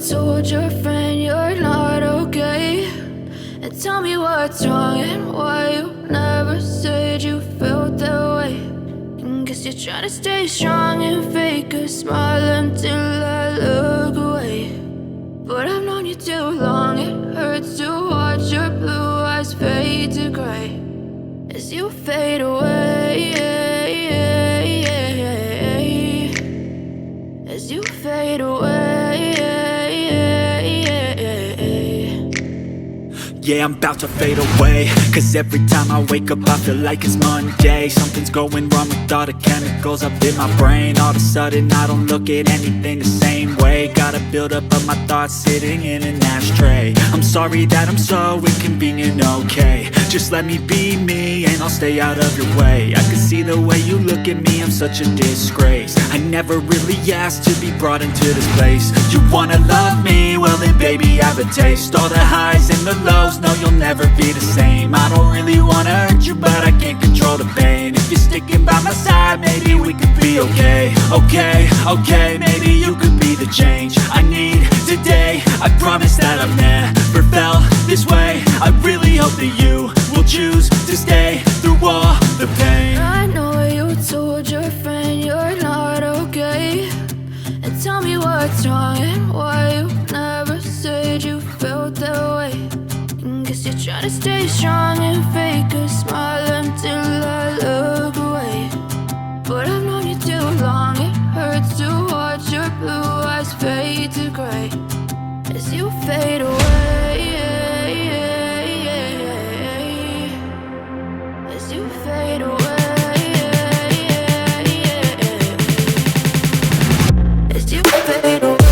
told your friend you're not okay, and tell me what's wrong and why you never said you felt that way. And guess you're trying to stay strong and fake a smile until I look away. But I've known you too long, it hurts to watch your blue eyes fade to gray as you fade away, as you fade away. Yeah, I'm about to fade away, cause every time I wake up I feel like it's Monday. Something's going wrong with all the chemicals up in my brain. All of a sudden I don't look at anything the same way. Got a buildup of my thoughts sitting in an ashtray. I'm sorry that I'm so inconvenient, okay. Just let me be me and I'll stay out of your way. I can see the way you look at me, I'm such a disgrace. I never really asked to be brought into this place. You wanna love me? Well then baby I have a taste. All the highs and the lows, no you'll never be the same. I don't really wanna hurt you but I can't control the pain. If you're sticking by my side maybe we could be okay. Okay, maybe you could be the change I need today. I promise that I've never felt this way. I really hope that you will choose to stay through all the pain. I know you told your friend you're not okay, and tell me what's wrong and why you never said you felt that way. And guess you're trying to stay strong and fake a smile until I look away. But I've known you too long, it hurts to watch your blue eyes fade to gray as you fade away, as you fade away, as you fade away, as you fade away.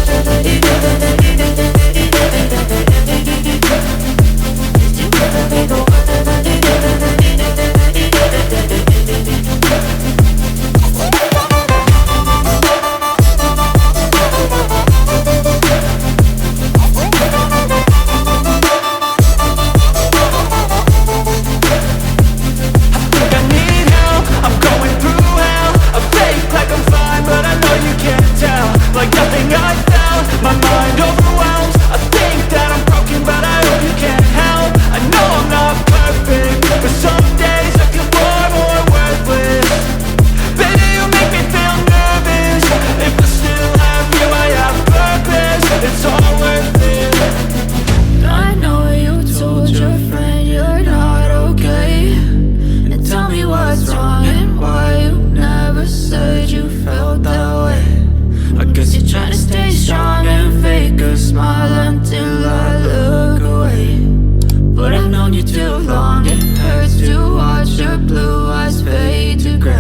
Like nothing I found, my mind overwhelms. I think that I'm broken but I hope you can